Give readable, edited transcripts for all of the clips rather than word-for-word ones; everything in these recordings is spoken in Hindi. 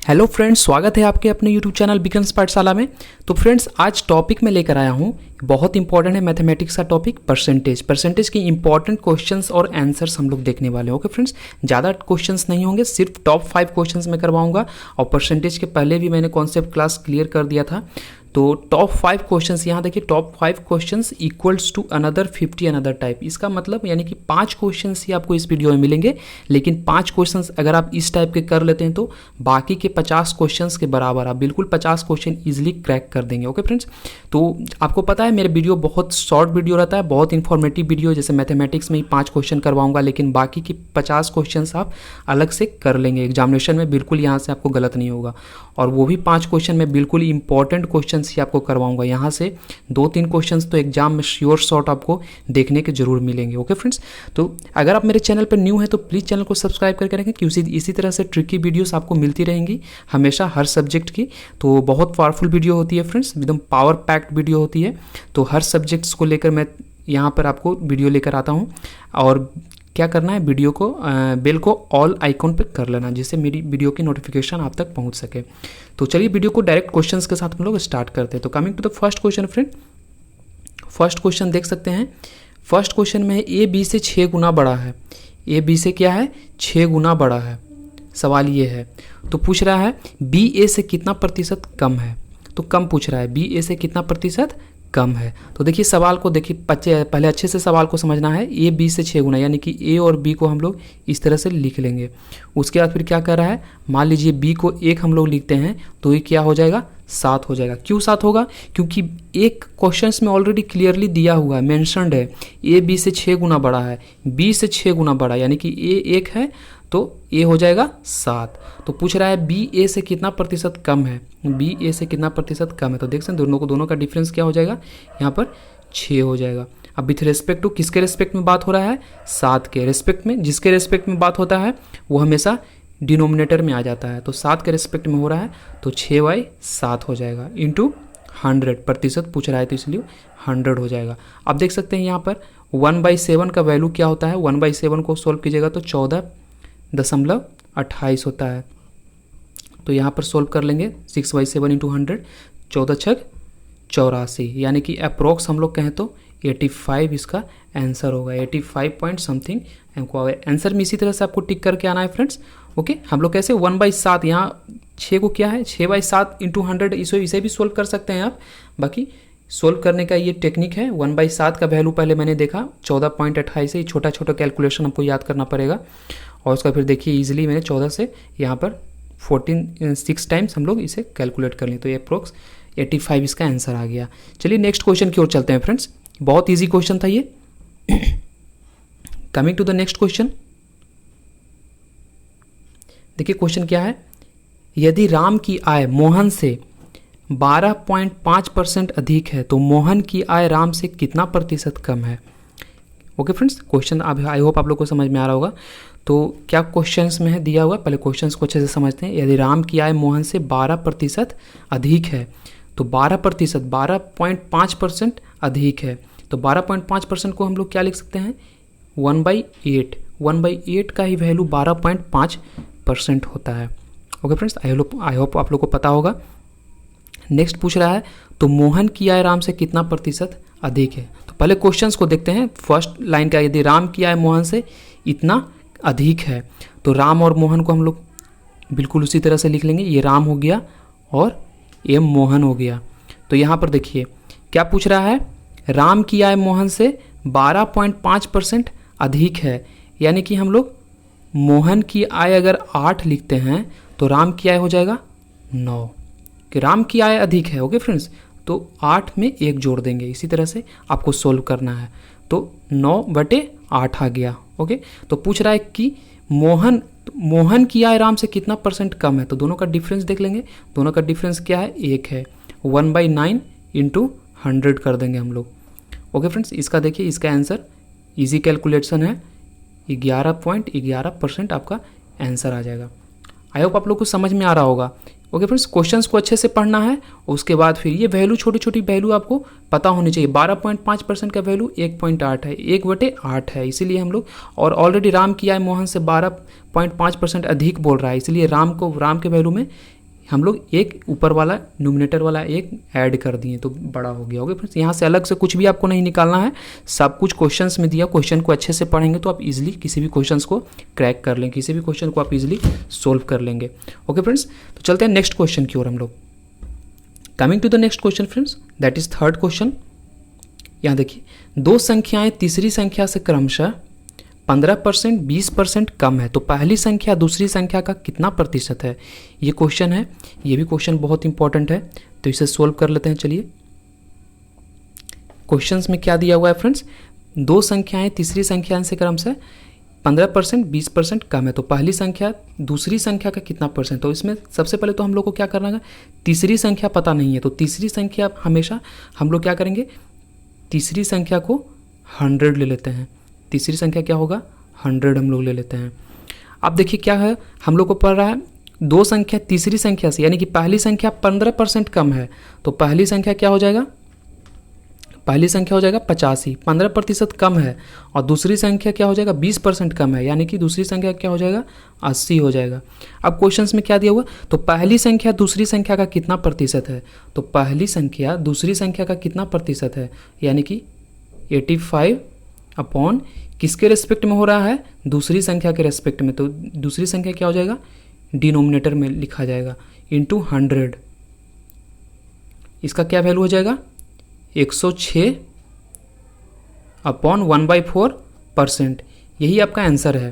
हेलो फ्रेंड्स, स्वागत है आपके अपने यूट्यूब चैनल बिगिनर्स पाठशाला में। तो फ्रेंड्स, आज टॉपिक में लेकर आया हूँ, बहुत इंपॉर्टेंट है मैथमेटिक्स का टॉपिक, परसेंटेज की इंपॉर्टेंट क्वेश्चंस और आंसर्स हम लोग देखने वाले हैं। ओके फ्रेंड्स, ज़्यादा क्वेश्चंस नहीं होंगे, सिर्फ टॉप 5 क्वेश्चंस मैं करवाऊंगा। और परसेंटेज के पहले भी मैंने कॉन्सेप्ट क्लास क्लियर कर दिया था। तो टॉप 5 क्वेश्चंस यहाँ देखिए, top 5 questions equals to another 50 another type. इसका मतलब यानी कि 5 क्वेश्चंस ही आपको इस वीडियो में मिलेंगे, लेकिन 5 क्वेश्चंस अगर आप इस टाइप के कर लेते हैं तो बाकी के 50 क्वेश्चंस के बराबर आप बिल्कुल 50 क्वेश्चन इजीली क्रैक कर देंगे। ओके फ्रेंड्स, तो आपको पता है मेरे वीडियो बहुत शॉर्ट वीडियो रहता है, बहुत इन्फॉर्मेटिव वीडियो। जैसे मैथमेटिक्स में ही 5 क्वेश्चन करवाऊंगा, लेकिन बाकी के 50 क्वेश्चन आप अलग से कर लेंगे एग्जामिनेशन में, बिल्कुल यहाँ से आपको गलत नहीं होगा। और वो भी 5 क्वेश्चन में बिल्कुल इंपॉर्टेंट क्वेश्चन ही आपको करवाऊंगा। यहाँ से 2-3 क्वेश्चंस तो एग्जाम में श्योर शॉट आपको देखने के जरूर मिलेंगे। ओके फ्रेंड्स, तो अगर आप मेरे चैनल पर न्यू है तो प्लीज़ चैनल को सब्सक्राइब करके रखें, क्योंकि इसी तरह से ट्रिकी वीडियोस आपको मिलती रहेंगी हमेशा हर सब्जेक्ट की। तो बहुत पावरफुल वीडियो होती है फ्रेंड्स, एकदम पावर पैक्ड वीडियो होती है। तो हर सब्जेक्ट्स को लेकर मैं यहाँ पर आपको वीडियो लेकर आता हूँ। और क्या करना है, वीडियो को बेल को ऑल आइकॉन पे कर लेना, जिससे मेरी वीडियो की नोटिफिकेशन आप तक पहुंच सके। तो चलिए वीडियो को डायरेक्ट क्वेश्चंस के साथ हम लोग स्टार्ट करते हैं। तो coming to the first question friend, first question देख सकते हैं। फर्स्ट क्वेश्चन में ए बी से 6 गुना बड़ा है। ए बी से क्या है, 6 गुना बड़ा है। सवाल ये है, तो पूछ रहा है बी ए से कितना प्रतिशत कम है। तो कम पूछ रहा है, बी ए से कितना प्रतिशत कम है। तो देखिए सवाल को देखिए, पहले अच्छे से सवाल को समझना है। ए बी से 6 गुना, यानी कि ए और बी को हम लोग इस तरह से लिख लेंगे। उसके बाद फिर क्या कर रहा है, मान लीजिए बी को 1 हम लोग लिखते हैं तो ये क्या हो जाएगा, 7 हो जाएगा। क्यों 7 होगा, क्योंकि एक क्वेश्चन में ऑलरेडी क्लियरली दिया हुआ है, मेंशन्ड है, ए बी से 6 गुना बड़ा है, बी से 6 गुना बड़ा, यानी कि ए 1 है तो ए हो जाएगा 7। तो पूछ रहा है बी ए से कितना प्रतिशत कम है, बी ए से कितना प्रतिशत कम है। तो देख सकते हैं दोनों का डिफरेंस क्या हो जाएगा, यहाँ पर 6 हो जाएगा। अब विथ रेस्पेक्ट टू किसके रेस्पेक्ट में बात हो रहा है, 7 के रेस्पेक्ट में। जिसके रेस्पेक्ट में बात होता है वो हमेशा डिनोमिनेटर में आ जाता है। तो 7 के रेस्पेक्ट में हो रहा है तो 6/7 हो जाएगा, इंटू 100 प्रतिशत पूछ रहा है तो इसलिए 100 हो जाएगा। अब देख सकते हैं यहाँ पर 1/7 का वैल्यू क्या होता है, 1/7 को सोल्व कीजिएगा तो 14.28 होता है। तो यहाँ पर सोल्व कर लेंगे 6/7 इंटू 100, 14×6 = 84, यानी कि अप्रोक्स हम लोग कहें तो 85 इसका आंसर होगा। 85 पॉइंट समथिंग आंसर में इसी तरह से आपको टिक करके आना है फ्रेंड्स। ओके, हम लोग कैसे 1/7, यहाँ 6 को क्या है, 6/7 इंटू 100, इसे भी सोल्व कर सकते हैं आप। बाकी सोल्व करने का ये टेक्निक है। 1/7 का वैल्यू पहले मैंने देखा 14.28 है, छोटा छोटा कैलकुलेशन हमको याद करना पड़ेगा। और उसका फिर देखिए इजीली मैंने 14 से यहाँ पर 6 टाइम्स हम लोग इसे कैलकुलेट कर लें, तो ये अप्रोक्स 85 इसका आंसर आ गया। चलिए नेक्स्ट क्वेश्चन की ओर चलते हैं फ्रेंड्स, बहुत इजी क्वेश्चन था ये। Coming to the next question, देखिए क्वेश्चन क्या है, यदि राम की आय मोहन से 12.5% अधिक है तो मोहन की आय राम से कितना प्रतिशत कम है। Okay friends, question I hope आप लोग को समझ में आ रहा होगा। तो क्या क्वेश्चंस में है दिया हुआ, पहले क्वेश्चंस को अच्छे से समझते हैं। यदि राम की आय मोहन से 12% अधिक है तो 12.5% अधिक है, तो 12.5% को हम लोग क्या लिख सकते हैं, 1/8। 1/8 का ही वैल्यू 12.5% होता है। ओके फ्रेंड्स, आई होप आप लोग को पता होगा। नेक्स्ट पूछ रहा है तो मोहन की आय राम से कितना प्रतिशत अधिक है। तो पहले क्वेश्चंस को देखते हैं। फर्स्ट लाइन का, यदि राम की आय मोहन से इतना अधिक है, तो राम और मोहन को हम लोग बिल्कुल उसी तरह से लिख लेंगे। ये राम हो गया और ये मोहन हो गया। तो यहाँ पर देखिए क्या पूछ रहा है, राम की आय मोहन से 12.5% अधिक है, यानी कि हम लोग मोहन की आय अगर 8 लिखते हैं तो राम की आय हो जाएगा 9, कि राम की आय अधिक है। ओके फ्रेंड्स, तो 8 में 1 जोड़ देंगे, इसी तरह से आपको सोल्व करना है। तो 9/8 आ गया। ओके, तो पूछ रहा है कि मोहन की आय राम से कितना % कम है। तो दोनों का डिफरेंस देख लेंगे, दोनों का डिफरेंस क्या है, 1 है। 1/9 इंटू 100 कर देंगे हम लोग। ओके फ्रेंड्स, इसका देखिए इसका आंसर इजी कैलकुलेशन है, 11.11% आपका आंसर आ जाएगा। आई होप आप लोग को समझ में आ रहा होगा। ओके फ्रेंड्स, क्वेश्चंस को अच्छे से पढ़ना है, उसके बाद फिर ये वैल्यू छोटी छोटी वैल्यू आपको पता होनी चाहिए। 12.5% का वैल्यू 1.8 है, 1/8 है, इसीलिए हम लोग, और ऑलरेडी राम की आय मोहन से 12.5% अधिक बोल रहा है, इसलिए राम के वैल्यू में हम लोग एक ऊपर वाला न्यूमिनेटर वाला एक ऐड कर दिए तो बड़ा हो गया। ओके फ्रेंड्स, यहाँ से अलग से कुछ भी आपको नहीं निकालना है, सब कुछ क्वेश्चंस में दिया। क्वेश्चन को अच्छे से पढ़ेंगे तो आप इजीली किसी भी क्वेश्चंस को क्रैक कर लेंगे, किसी भी क्वेश्चन को आप इजीली सोल्व कर लेंगे। ओके फ्रेंड्स, तो चलते हैं नेक्स्ट क्वेश्चन की ओर हम लोग। Coming to the next question friends, that is third question. यहाँ देखिए, दो संख्याएं तीसरी संख्या से क्रमशः 15%, 20% कम है, तो पहली संख्या दूसरी संख्या का कितना प्रतिशत है? ये क्वेश्चन है, ये भी क्वेश्चन बहुत इंपॉर्टेंट है, तो इसे सोल्व कर लेते हैं। चलिए, क्वेश्चंस में क्या दिया हुआ है फ्रेंड्स, दो संख्याएं तीसरी संख्या से क्रमशः 15%, 20% कम है, तो पहली संख्या दूसरी संख्या का कितना परसेंट? तो इसमें सबसे पहले तो हम लोग को क्या करना है, तीसरी संख्या पता नहीं है, तो तीसरी संख्या हमेशा हम लोग क्या करेंगे, तीसरी संख्या को 100 ले लेते हैं। तीसरी संख्या क्या होगा, 100 हम लोग ले लेते हैं। अब देखिए क्या है, हम लोग को पढ़ रहा है दो संख्या तीसरी संख्या से, यानी कि पहली संख्या 15% कम है, तो पहली संख्या क्या हो जाएगा, पहली संख्या हो जाएगा 85, 15% कम है, और दूसरी संख्या क्या हो जाएगा, 20% कम है, यानी कि दूसरी संख्या क्या हो जाएगा, 80 हो जाएगा। अब क्वेश्चंस में क्या दिया हुआ, तो पहली संख्या दूसरी संख्या का कितना प्रतिशत है, तो पहली संख्या दूसरी संख्या का कितना प्रतिशत है, यानी कि 85 अपॉन किसके रेस्पेक्ट में हो रहा है, दूसरी संख्या के रेस्पेक्ट में, तो दूसरी संख्या क्या हो जाएगा, डिनोमिनेटर में लिखा जाएगा, इंटू 100। इसका क्या वैल्यू हो जाएगा, 106 अपॉन 1/4%। यही आपका आंसर है।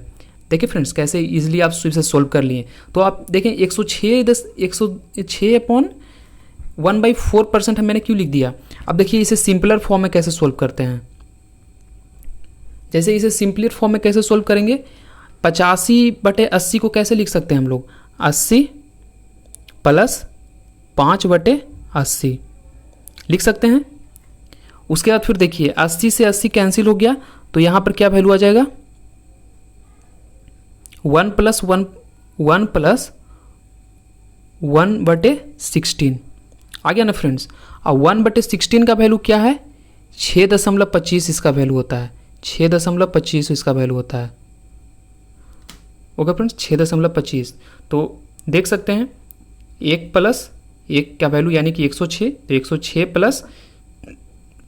देखिए फ्रेंड्स, कैसे इजीली आप इसे सोल्व कर लिए। तो आप देखें 106 अपॉन 1/4% मैंने क्यों लिख दिया। अब देखिए इसे सिंपलर फॉर्म में कैसे सोल्व करते हैं। जैसे इसे सिंपलर फॉर्म में कैसे सोल्व करेंगे, 85/80 को कैसे लिख सकते हैं हम लोग, 80 प्लस 5/80 लिख सकते हैं। उसके बाद फिर देखिए 80 से 80 कैंसिल हो गया, तो यहाँ पर क्या वैल्यू आ जाएगा, 1 + 1/16 आ गया ना फ्रेंड्स। और 1/16 का वैल्यू क्या है, 6.25 इसका वैल्यू होता है, 6.25 इसका वैल्यू होता है। Okay friends, 6.25। तो देख सकते हैं 1 + 1 का वैल्यू यानी कि 106, तो 106 प्लस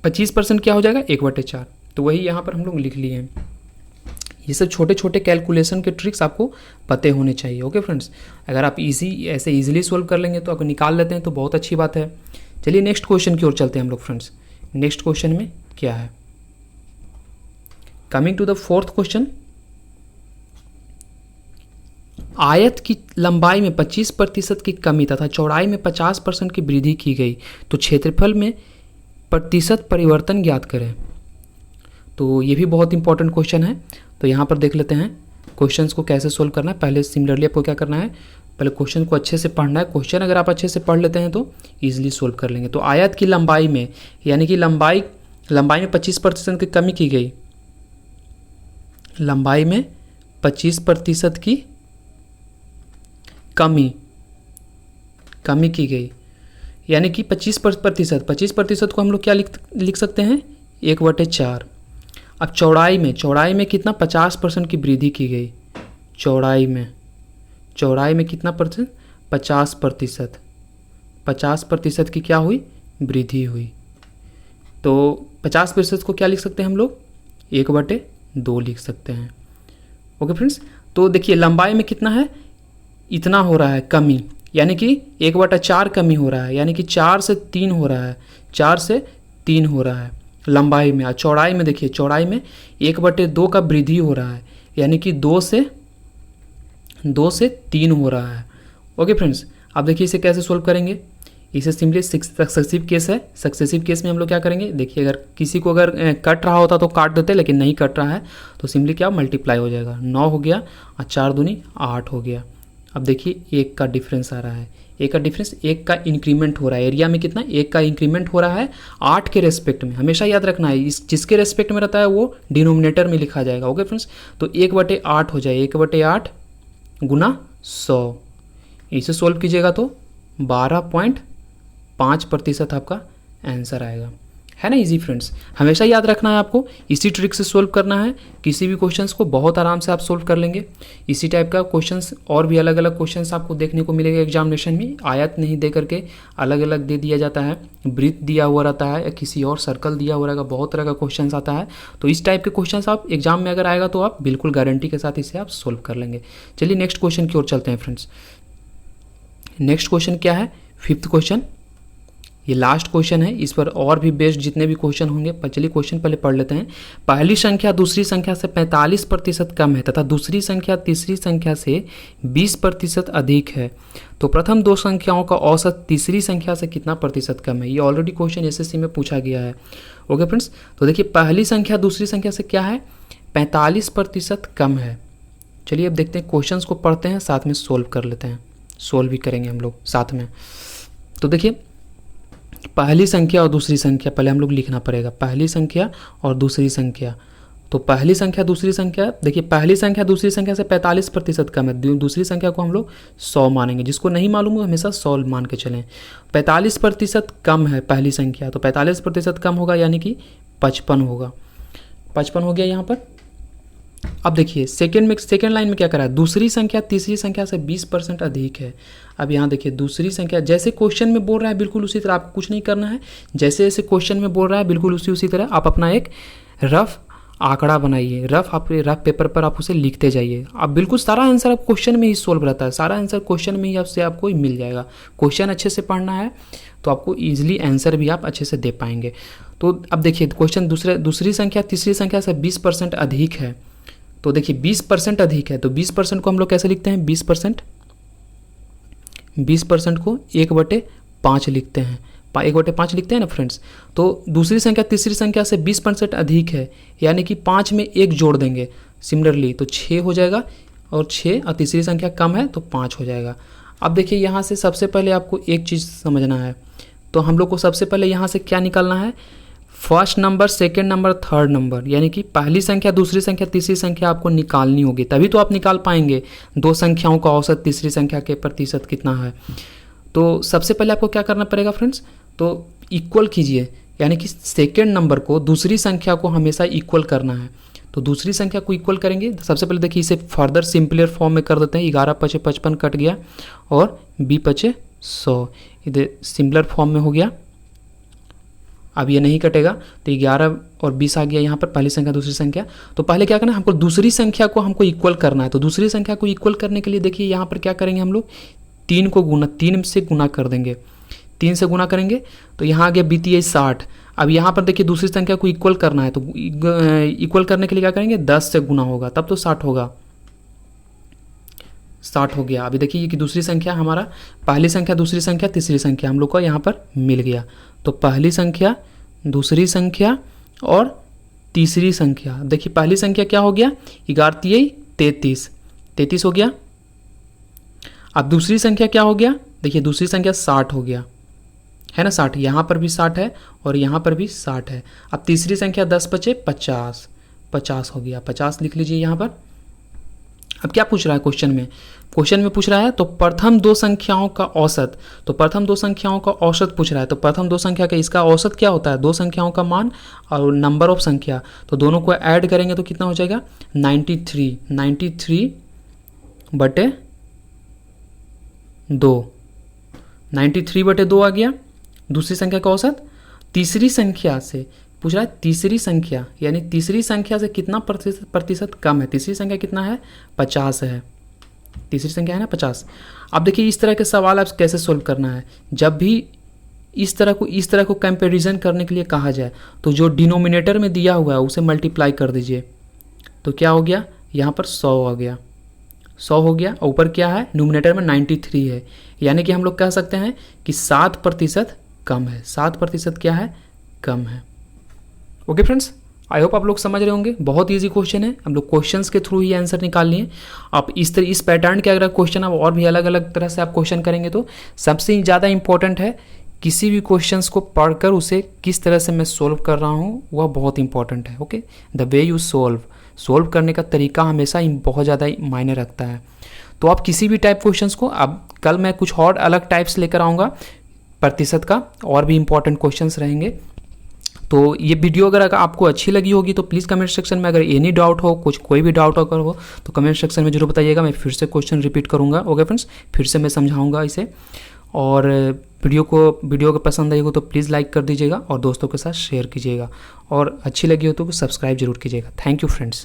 25% क्या हो जाएगा, 1/4। तो वही यहाँ पर हम लोग लिख लिए हैं। ये सब छोटे छोटे कैलकुलेशन के ट्रिक्स आपको पते होने चाहिए। ओके फ्रेंड्स, अगर आप ऐसे इजीली सोल्व कर लेंगे तो आपको निकाल लेते हैं तो बहुत अच्छी बात है। चलिए नेक्स्ट क्वेश्चन की ओर चलते हैं हम लोग फ्रेंड्स। नेक्स्ट क्वेश्चन में क्या है, coming to the fourth question. आयत की लंबाई में 25% की कमी तथा चौड़ाई में 50% की वृद्धि की गई, तो क्षेत्रफल में प्रतिशत परिवर्तन ज्ञात करें। तो ये भी बहुत इंपॉर्टेंट क्वेश्चन है। तो यहाँ पर देख लेते हैं क्वेश्चंस को कैसे सोल्व करना है। पहले सिमिलरली आपको क्या करना है, पहले क्वेश्चन को अच्छे से पढ़ना है। क्वेश्चन अगर आप अच्छे से पढ़ लेते हैं तो ईजिली सोल्व कर लेंगे। तो आयत की लंबाई में, यानी कि लंबाई में 25% की कमी की गई, लंबाई में 25% की कमी की गई, यानी कि 25% को हम लोग क्या लिख सकते हैं, 1/4। अब चौड़ाई में कितना, 50% की वृद्धि की गई। चौड़ाई में कितना परसेंट, 50%। 50% की क्या हुई, वृद्धि हुई। तो 50% को क्या लिख सकते हैं हम लोग, 1/2 लिख सकते हैं। ओके फ्रेंड्स, तो देखिए लंबाई में कितना है, इतना हो रहा है कमी, यानी कि 1/4 कमी हो रहा है, यानी कि 4 से 3 हो रहा है, 4 से 3 हो रहा है लंबाई में। और चौड़ाई में देखिए, चौड़ाई में 1/2 का वृद्धि हो रहा है, यानी कि 2 से 3 हो रहा है। ओके फ्रेंड्स, अब देखिए इसे कैसे सोल्व करेंगे। इसे सिंपली सक्सेसिव केस है। सक्सेसिव केस में हम लोग क्या करेंगे, देखिए अगर किसी को अगर कट रहा होता तो काट देते, लेकिन नहीं कट रहा है तो सिंपली क्या मल्टीप्लाई हो जाएगा। 9 हो गया और 4 दूनी 8 हो गया। अब देखिए 1 का डिफरेंस आ रहा है, 1 का डिफरेंस, 1 का इंक्रीमेंट हो रहा है। एरिया में कितना, 1 का इंक्रीमेंट हो रहा है 8 के रेस्पेक्ट में। हमेशा याद रखना है, इस जिसके रेस्पेक्ट में रहता है वो डिनोमिनेटर में लिखा जाएगा। ओके फ्रेंड्स, तो 1/8 हो जाए, 1/8 गुना 100। इसे सोल्व कीजिएगा तो 12.5% आपका आंसर आएगा। है ना इजी फ्रेंड्स। हमेशा याद रखना है आपको, इसी ट्रिक से सोल्व करना है। किसी भी क्वेश्चंस को बहुत आराम से आप सोल्व कर लेंगे। इसी टाइप का क्वेश्चंस और भी अलग अलग क्वेश्चंस आपको देखने को मिलेगा एग्जामिनेशन में। आयत नहीं दे करके अलग अलग दे दिया जाता है, वृत्त दिया हुआ रहता है या किसी और सर्कल दिया हुआ रहेगा, बहुत तरह का क्वेश्चन आता है। तो इस टाइप के क्वेश्चन आप एग्जाम में अगर आएगा तो आप बिल्कुल गारंटी के साथ इसे आप सोल्व कर लेंगे। चलिए नेक्स्ट क्वेश्चन की ओर चलते हैं फ्रेंड्स। नेक्स्ट क्वेश्चन क्या है, 5th क्वेश्चन। ये लास्ट क्वेश्चन है, इस पर और भी बेस्ड जितने भी क्वेश्चन होंगे। चलिए क्वेश्चन पहले पढ़ लेते हैं। पहली संख्या दूसरी संख्या से 45% कम है तथा दूसरी संख्या तीसरी संख्या से 20% अधिक है, तो प्रथम दो संख्याओं का औसत तीसरी संख्या से कितना प्रतिशत कम है। ये ऑलरेडी क्वेश्चन एसएससी में पूछा गया है। ओके फ्रेंड्स, तो देखिए पहली संख्या दूसरी संख्या से क्या है, 45% कम है। चलिए अब देखते हैं, क्वेश्चंस को पढ़ते हैं, साथ में सोल्व कर लेते हैं, सोल्व भी करेंगे हम लोग साथ में। तो देखिए पहली संख्या और दूसरी संख्या पहले हम लोग लिखना पड़ेगा, पहली संख्या और दूसरी संख्या। तो पहली संख्या दूसरी संख्या, देखिए पहली संख्या दूसरी संख्या से 45% कम है, दूसरी संख्या को हम लोग 100 मानेंगे। जिसको नहीं मालूम हो हमेशा 100 मान के चलें। 45% कम है पहली संख्या, तो 45% कम होगा यानी कि 55 होगा। 55 हो गया यहाँ पर। अब देखिए सेकेंड लाइन में क्या करा है, दूसरी संख्या तीसरी संख्या से 20% अधिक है। अब यहाँ देखिए दूसरी संख्या जैसे क्वेश्चन में बोल रहा है बिल्कुल उसी तरह, आपको कुछ नहीं करना है। जैसे जैसे क्वेश्चन में बोल रहा है बिल्कुल उसी तरह आप अपना एक रफ आंकड़ा बनाइए, रफ पेपर पर आप उसे लिखते जाइए। अब बिल्कुल सारा आंसर आप क्वेश्चन में ही सोल्व रहता है, सारा आंसर क्वेश्चन में ही आपसे आपको मिल जाएगा। क्वेश्चन अच्छे से पढ़ना है तो आपको ईजिली आंसर भी आप अच्छे से दे पाएंगे। तो अब देखिए क्वेश्चन दूसरी संख्या तीसरी संख्या से 20% अधिक है, तो देखिए 20% अधिक है, तो 20% को हम लोग कैसे लिखते हैं, 20% को 1/5 लिखते हैं, 1/5 लिखते हैं ना फ्रेंड्स। तो दूसरी संख्या तीसरी संख्या से 20% अधिक है, यानी कि 5 में 1 जोड़ देंगे सिमिलरली, तो 6 हो जाएगा, और 6 और तीसरी संख्या कम है तो 5 हो जाएगा। अब देखिए यहाँ से सबसे पहले आपको एक चीज़ समझना है, तो हम लोग को सबसे पहले यहाँ से क्या निकालना है, first number second number third number, यानी कि पहली संख्या दूसरी संख्या तीसरी संख्या आपको निकालनी होगी, तभी तो आप निकाल पाएंगे दो संख्याओं का औसत तीसरी संख्या के प्रतिशत कितना है। तो सबसे पहले आपको क्या करना पड़ेगा फ्रेंड्स, तो इक्वल कीजिए, यानी कि सेकेंड नंबर को दूसरी संख्या को हमेशा इक्वल करना है। तो दूसरी संख्या को इक्वल करेंगे, सबसे पहले देखिए इसे फर्दर सिंपलर फॉर्म में कर देते हैं। 11 × 5 = 55 कट गया, और 20 × 5 = 100, इधर सिंपलर फॉर्म में हो गया। अब ये नहीं कटेगा, तो 11 और 20 आ गया यहाँ पर, पहली संख्या दूसरी संख्या। तो पहले क्या करना है, हमको दूसरी संख्या को हमको इक्वल करना है। तो दूसरी संख्या को इक्वल करने के लिए देखिए यहाँ पर क्या करेंगे हम लोग, 3 से गुना कर देंगे, 3 से गुना करेंगे तो यहाँ आ गया 60। अब यहाँ पर देखिए दूसरी संख्या को इक्वल करना है, तो इक्वल करने के लिए क्या करेंगे, 10 से गुना होगा, तब तो 60 होगा, 60 हो गया। अभी देखिए कि दूसरी संख्या हमारा पहली संख्या दूसरी संख्या तीसरी संख्या हम लोग को यहाँ पर मिल गया। तो पहली संख्या दूसरी संख्या और तीसरी संख्या, देखिए पहली संख्या क्या हो गया, 11 × 33 हो गया। अब दूसरी संख्या क्या हो गया, देखिए दूसरी संख्या 60 हो गया, है ना, 60, यहाँ पर भी 60 है और यहाँ पर भी 60 है। अब तीसरी संख्या 10 × 5 = 50 हो गया, 50 लिख लीजिए यहाँ पर। अब क्या पूछ रहा है क्वेश्चन में पूछ रहा है तो प्रथम दो संख्याओं का औसत, तो प्रथम दो संख्याओं का औसत पूछ रहा है। तो प्रथम दो संख्या का इसका औसत क्या होता है, दो संख्याओं का मान और नंबर ऑफ संख्या, तो दोनों को ऐड करेंगे तो कितना हो जाएगा, 93 बटे 2, 93 बटे 2 आ गया दूसरी संख्या का औसत। तीसरी संख्या से पूछ रहा है, तीसरी संख्या यानी तीसरी संख्या से कितना प्रतिशत कम है, तीसरी संख्या कितना है, 50 है, तीसरी संख्या है ना 50। अब देखिए इस तरह के सवाल आप कैसे सोल्व करना है, जब भी इस तरह को कंपैरिजन करने के लिए कहा जाए तो जो डिनोमिनेटर में दिया हुआ है उसे मल्टीप्लाई कर दीजिए, तो क्या हो गया, यहाँ पर 100 आ गया, 100 हो गया, और ऊपर क्या है, न्यूमिनेटर में 93 है, यानी कि हम लोग कह सकते हैं कि 7% कम है, 7% क्या है, कम है। ओके फ्रेंड्स, आई होप आप लोग समझ रहे होंगे, बहुत इजी क्वेश्चन है, हम लोग क्वेश्चंस के थ्रू ही आंसर निकाल लिए। आप इस पैटर्न के अगर क्वेश्चन आप और भी अलग अलग तरह से आप क्वेश्चन करेंगे तो सबसे ज़्यादा इंपॉर्टेंट है किसी भी क्वेश्चंस को पढ़कर उसे किस तरह से मैं सोल्व कर रहा हूँ, वह बहुत इंपॉर्टेंट है। Okay, the way you solve करने का तरीका हमेशा बहुत ज़्यादा मायने रखता है। तो आप किसी भी टाइप क्वेश्चंस को, अब कल मैं कुछ और अलग टाइप्स लेकर आऊँगा प्रतिशत का, और भी इंपॉर्टेंट क्वेश्चंस रहेंगे, तो ये वीडियो अगर आपको अच्छी लगी होगी तो प्लीज़ कमेंट सेक्शन में अगर एनी डाउट हो, कोई भी डाउट अगर हो तो कमेंट सेक्शन में जरूर बताइएगा। मैं फिर से क्वेश्चन रिपीट करूँगा। ओके फ्रेंड्स, फिर से मैं समझाऊँगा इसे। और वीडियो को पसंद आई हो तो प्लीज़ लाइक कर दीजिएगा और दोस्तों के साथ शेयर कीजिएगा, और अच्छी लगी हो तो सब्सक्राइब जरूर कीजिएगा। Thank you friends.